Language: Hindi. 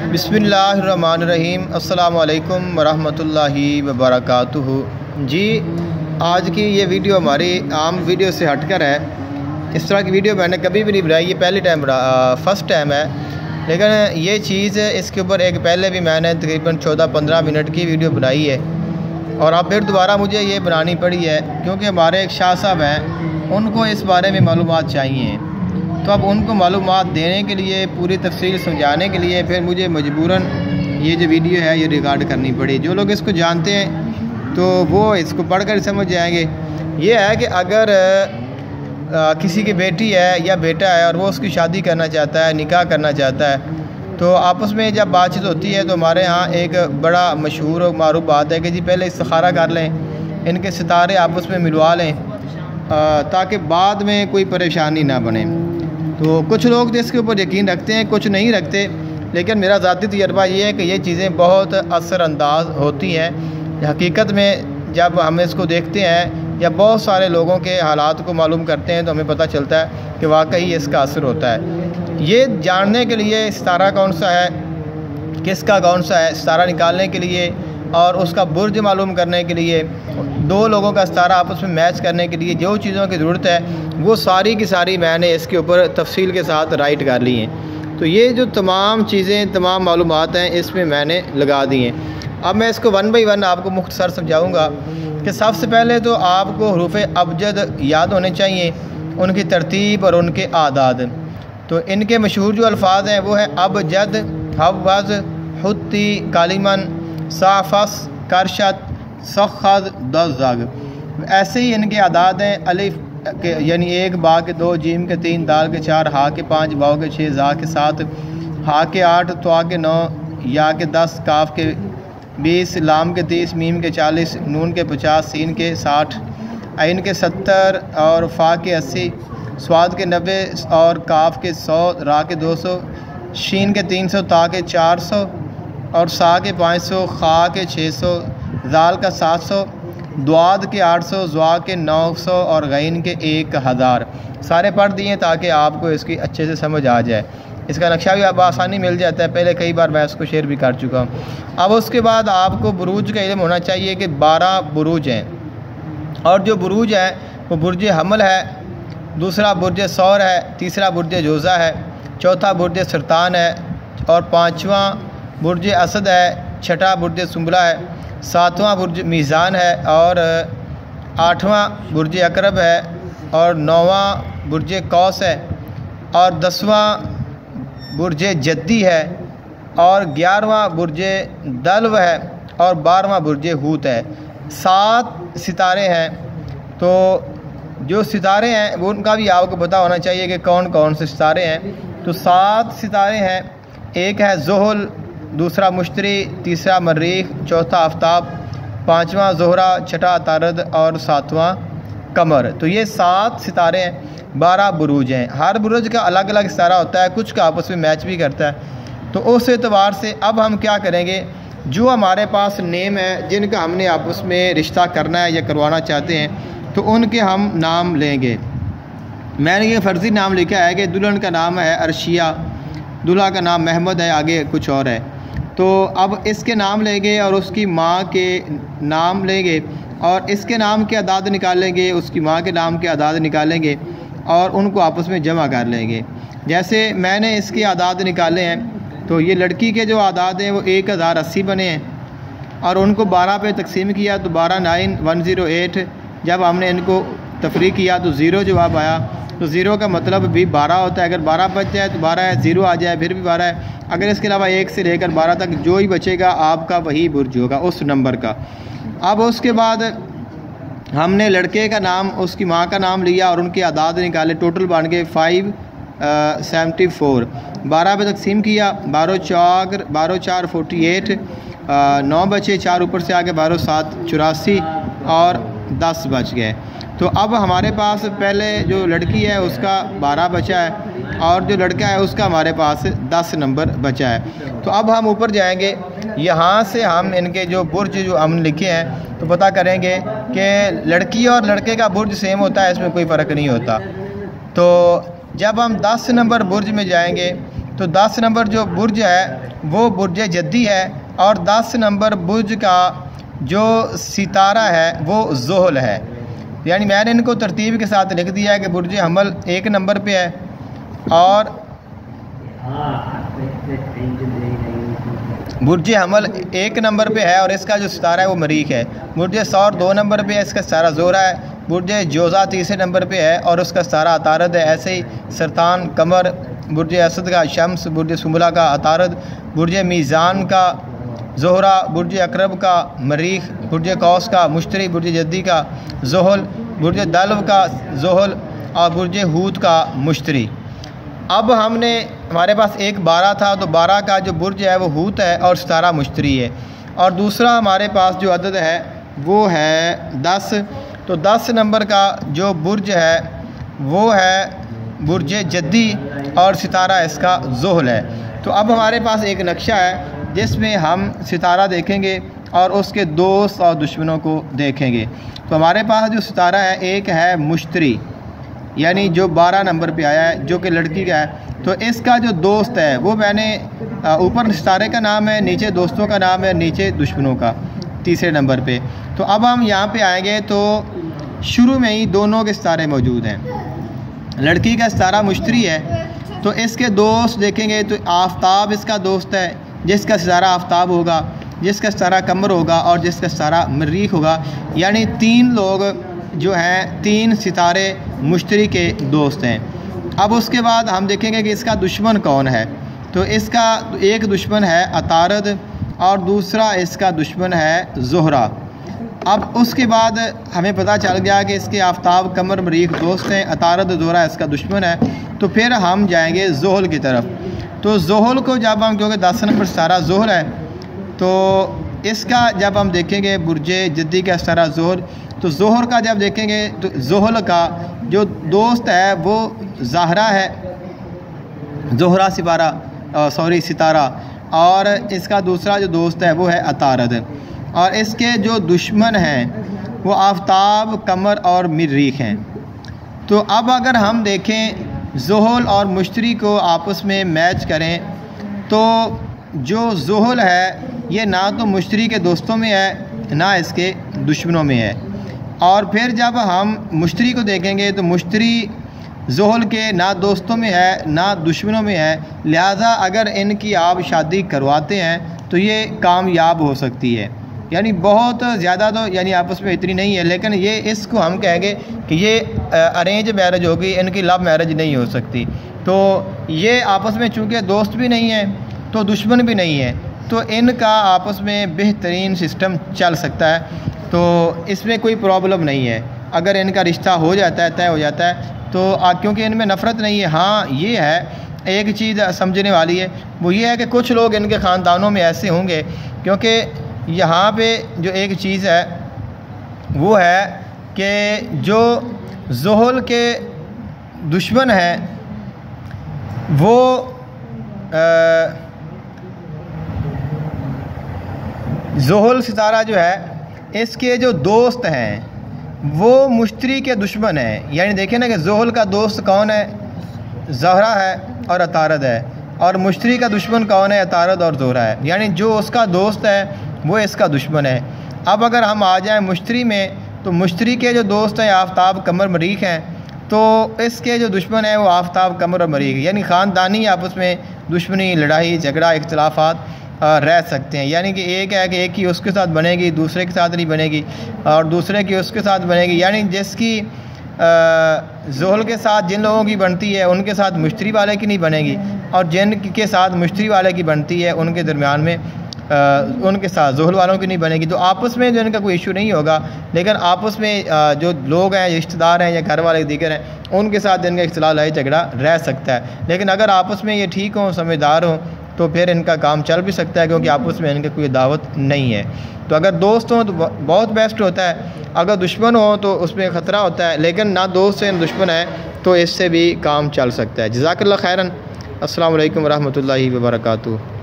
बिस्मिल्लाहिर्रहमानिर्रहीम। अस्सलामु अलैकुम वरहमतुल्लाहि वबरकातुहू। जी, आज की ये वीडियो हमारी आम वीडियो से हटकर है। इस तरह की वीडियो मैंने कभी भी नहीं बनाई, ये पहली टाइम फर्स्ट टाइम है। लेकिन ये चीज़ इसके ऊपर एक पहले भी मैंने तकरीबन 14-15 मिनट की वीडियो बनाई है और अब फिर दोबारा मुझे ये बनानी पड़ी है क्योंकि हमारे एक शाह साहब हैं, उनको इस बारे में मालूमात चाहिए। तो अब उनको मालूमात देने के लिए, पूरी तफसील समझाने के लिए फिर मुझे मजबूरन ये जो वीडियो है ये रिकॉर्ड करनी पड़ी। जो लोग इसको जानते हैं तो वो इसको पढ़कर समझ जाएंगे। ये है कि अगर किसी की बेटी है या बेटा है और वो उसकी शादी करना चाहता है, निकाह करना चाहता है, तो आपस में जब बातचीत होती है तो हमारे यहाँ एक बड़ा मशहूर और मारूफ बात है कि जी पहले इस्तिखारा कर लें, इनके सितारे आपस में मिलवा लें ताकि बाद में कोई परेशानी ना बने। तो कुछ लोग तो इसके ऊपर यकीन रखते हैं, कुछ नहीं रखते। लेकिन मेरा ज़ाती तजर्बा ये है कि ये चीज़ें बहुत असरअंदाज होती हैं। हकीकत में जब हम इसको देखते हैं या बहुत सारे लोगों के हालात को मालूम करते हैं तो हमें पता चलता है कि वाकई इसका असर होता है। ये जानने के लिए सितारा कौन सा है, किसका कौन सा है, सितारा निकालने के लिए और उसका बुर्ज मालूम करने के लिए, दो लोगों का सितारा आपस में मैच करने के लिए जो चीज़ों की ज़रूरत है वो सारी की सारी मैंने इसके ऊपर तफसील के साथ राइट कर ली हैं। तो ये जो तमाम चीज़ें, तमाम मालूमात हैं इसमें मैंने लगा दी हैं। अब मैं इसको 1 बाय 1 आपको मुख्तसर समझाऊँगा कि सबसे पहले तो आपको हरूफ अबजद याद होने चाहिए, उनकी तरतीब और उनके आदाद। तो इनके मशहूर जो अल्फाज हैं वो है अबजद, हव्वज़, हुत्ती, कालिमन, साफ़स, करशत, सख़्ख़ज़, दज़्ज़ग। ऐसे ही इनके आदाद हैं अलिफ के यानी 1, बा के 2, जीम के 3, दाल के 4, हा के 5, वाव के 6, ज़ा के 7, हा के 8, त्वा के 9, या के 10, काफ के 20, लाम के 30, मीम के 40, नून के 50, सीन के 60, ऐन के 70 और फ़ा के 80, स्वाद के 90 और काफ के 100, रा के 200, शीन के 300, ता के 400 और सा के 500, खा के 600, जाल का 700, द्वाद के 800, ज़्वा के 900 और गैन के 1000। सारे पढ़ दिए ताकि आपको इसकी अच्छे से समझ आ जाए। इसका नक्शा भी आप आसानी मिल जाता है, पहले कई बार मैं इसको शेयर भी कर चुका हूँ। अब उसके बाद आपको बुरूज का इल्म होना चाहिए कि 12 बुरूज हैं और जो बुरूज है वो बुर्ज हमल है, दूसरा बुर्ज सौर है, तीसरा बुर्ज जोज़ा है, चौथा बुर्ज सरतान है और 5वां बुर्ज असद है, छठा बुर्ज सुंबला है, 7वां बुर्ज मीज़ान है और 8वां बुर्ज अकरब है और 9वां बुर्ज कौस है और 10वां बुर्ज जद्दी है और 11वां बुर्ज दल्व है और 12वां बुर्ज हूत है। 7 सितारे हैं। तो जो सितारे हैं वो उनका भी आपको पता होना चाहिए कि कौन कौन से सितारे हैं। तो 7 सितारे हैं। एक है ज़ुहल, दूसरा मुश्तरी, तीसरा मरीख, चौथा आफ्ताब, 5वां ज़ोहरा, छठा तारद और 7वां कमर। तो ये 7 सितारे हैं। 12 बुरूज हैं। हर बुरुज का अलग अलग सितारा होता है, कुछ का आपस में मैच भी करता है। तो उस एतबार से अब हम क्या करेंगे, जो हमारे पास नेम है जिनका हमने आपस में रिश्ता करना है या करवाना चाहते हैं तो उनके हम नाम लेंगे। मैंने ये फ़र्ज़ी नाम लिखा है कि दुल्हन का नाम है अर्शिया, दूल्हा का नाम महमद है, आगे कुछ और है। तो अब इसके नाम लेंगे और उसकी माँ के नाम लेंगे और इसके नाम के अदाद निकालेंगे, उसकी माँ के नाम के अदाद निकालेंगे और उनको आपस में जमा कर लेंगे। जैसे मैंने इसके आदाद निकाले हैं तो ये लड़की के जो आदाद हैं वो 1080 बने हैं और उनको 12 पे तकसीम किया तो 129108। जब हमने इनको तफरीक किया तो 0 जवाब आया। तो 0 का मतलब भी 12 होता है। अगर 12 बच जाए तो 12 है, 0 आ जाए फिर भी 12 है। अगर इसके अलावा 1 से लेकर 12 तक जो ही बचेगा आपका वही बुर्ज होगा उस नंबर का। अब उसके बाद हमने लड़के का नाम, उसकी माँ का नाम लिया और उनके आदाद निकाले। टोटल बन गए 574। 12 पे तकसीम किया, 12 4 48, 9 बचे, 4 ऊपर से आगे 12 7 84 और 10 बच गए। तो अब हमारे पास पहले जो लड़की है उसका 12 बचा है और जो लड़का है उसका हमारे पास 10 नंबर बचा है। तो अब हम ऊपर जाएंगे, यहाँ से हम इनके जो बुर्ज जो हमने लिखे हैं तो पता करेंगे कि लड़की और लड़के का बुर्ज सेम होता है, इसमें कोई फ़र्क नहीं होता। तो जब हम 10 नंबर बुर्ज में जाएंगे तो 10 नंबर जो बुर्ज है वो बुर्ज जद्दी है, और 10 नंबर बुर्ज का जो सितारा है वो ज़ोहल है। यानी मैंने इनको तरतीब के साथ लिख दिया है कि बुर्ज हमल 1 नंबर पे है, और बुर्ज हमल 1 नंबर पे है और इसका जो सितारा है वो मरीख है। बुर्ज सौर 2 नंबर पे है, इसका सितारा ज़ोहरा है। बुर्ज जोज़ा 3 नंबर पे है और उसका सितारा अतारद है। ऐसे ही सरतान कमर, बुर्ज असद का शम्स, बुर्ज सुमला का अतारद, बुर्ज मीज़ान का ज़ोहरा, बुर्ज अकरब का मरीख, बुर्ज कौस का मुश्तरी, बुर्ज जद्दी का ज़ोहल, बुर्ज दल्व का ज़ोहल और बुर्ज हूत का मुश्तरी। अब हमारे पास एक 12 था, तो 12 का जो बुर्ज है वो हूत है और सितारा मुश्तरी है। और दूसरा हमारे पास जो अदद है वो है 10। तो 10 नंबर का जो बुर्ज है वो है बुर्ज जद्दी और सितारा इसका ज़ोहल है। तो अब हमारे पास एक नक्शा है जिसमें हम सितारा देखेंगे और उसके दोस्त और दुश्मनों को देखेंगे। तो हमारे पास जो सितारा है एक है मुश्तरी, यानी जो 12 नंबर पे आया है, जो कि लड़की का है। तो इसका जो दोस्त है वो मैंने ऊपर सितारे का नाम है, नीचे दोस्तों का नाम है, नीचे दुश्मनों का 3 नंबर पे। तो अब हम यहाँ पे आएंगे तो शुरू में ही दोनों के सितारे मौजूद हैं। लड़की का सितारा मुश्तरी है, तो इसके दोस्त देखेंगे तो आफ्ताब इसका दोस्त है, जिसका सितारा आफ्ताब होगा, जिसका सितारा कमर होगा और जिसका सितारा मरीख होगा। यानी 3 लोग जो हैं 3 सितारे मुश्तरी के दोस्त हैं। अब उसके बाद हम देखेंगे कि इसका दुश्मन कौन है। तो इसका एक दुश्मन है अतारद और दूसरा इसका दुश्मन है ज़ोहरा। अब उसके बाद हमें पता चल गया कि इसके आफ्ताब कमर मरीख दोस्त हैं, अतारद ज़ोहरा इसका दुश्मन है। तो फिर हम जाएंगे ज़ोहल की तरफ। तो ज़ोहल को जब हम, क्योंकि 10 नंबर सितारा ज़ोहल है, तो इसका जब हम देखेंगे बुर्ज जद्दी का सितारा ज़ोहल, तो ज़ोहर का जब देखेंगे तो ज़ोहल का जो दोस्त है वो ज़हरा है, ज़ोहरा सितारा, और इसका दूसरा जो दोस्त है वो है अतारद। और इसके जो दुश्मन हैं वो आफ्ताब कमर और मरीख हैं। तो अब अगर हम देखें ज़ोहल और मुश्तरी को आपस में मैच करें, तो जो ज़ोहल है ये ना तो मुश्तरी के दोस्तों में है ना इसके दुश्मनों में है। और फिर जब हम मुश्तरी को देखेंगे तो मुश्तरी ज़ोहल के ना दोस्तों में है ना दुश्मनों में है, लिहाजा अगर इनकी आप शादी करवाते हैं तो ये कामयाब हो सकती है। यानी बहुत ज़्यादा तो यानी आपस में इतनी नहीं है, लेकिन ये इसको हम कहेंगे कि ये अरेंज मैरिज होगी, इनकी लव मैरिज नहीं हो सकती। तो ये आपस में चूँकि दोस्त भी नहीं है तो दुश्मन भी नहीं है, तो इनका आपस में बेहतरीन सिस्टम चल सकता है। तो इसमें कोई प्रॉब्लम नहीं है अगर इनका रिश्ता हो जाता है, तय हो जाता है, तो क्योंकि इनमें नफ़रत नहीं है। हाँ, ये है एक चीज़ समझने वाली है, वो ये है कि कुछ लोग इनके ख़ानदानों में ऐसे होंगे, क्योंकि यहाँ पे जो एक चीज़ है वो है कि जो ज़ोहल के दुश्मन हैं वो ज़ोहल सितारा जो है इसके जो दोस्त हैं वो मुश्तरी के दुश्मन हैं। यानी देखें ना कि ज़ोहल का दोस्त कौन है, ज़हरा है और अतारद है, और मुश्तरी का दुश्मन कौन है, अतारद और ज़ोहरा है। यानी जो उसका दोस्त है वो इसका दुश्मन है। अब अगर हम आ जाएं मुश्तरी में, तो मुश्तरी के जो दोस्त हैं आफ्ताब कमर मरीख हैं, तो इसके जो दुश्मन है वो आफ्ताब कमर और मरीख, यानी ख़ानदानी आपस में दुश्मनी, लड़ाई झगड़ा, इख्तिलाफात रह सकते हैं। यानी कि एक है कि एक की उसके साथ बनेगी, दूसरे के साथ नहीं बनेगी, और दूसरे की उसके साथ बनेगी। यानी जिसकी ज़ोहल के साथ जिन लोगों की बनती है उनके साथ मुश्तरी वाले की नहीं बनेगी, और जिन के साथ मुश्तरी वाले की बनती है उनके दरमियान में उनके साथ ज़ोहल वालों की नहीं बनेगी। तो आपस में जो इनका कोई इशू नहीं होगा, लेकिन आपस में जो लोग हैं, रिश्तेदार हैं या घर वाले दीगर हैं, उनके साथ इनका इख्तिलाफ लड़ाई झगड़ा रह सकता है। लेकिन अगर आपस में ये ठीक हों, समझदार हों, तो फिर इनका काम चल भी सकता है, क्योंकि आपस में इनकी कोई दावत नहीं है। तो अगर दोस्त हों तो बहुत बेस्ट होता है, अगर दुश्मन हो तो उसमें ख़तरा होता है, लेकिन ना दोस्त है ना दुश्मन है तो इससे भी काम चल सकता है। जज़ाकल्लाह खैरन। अस्सलामु अलैकुम वरहमतुल्लाहि वबरकातुहू।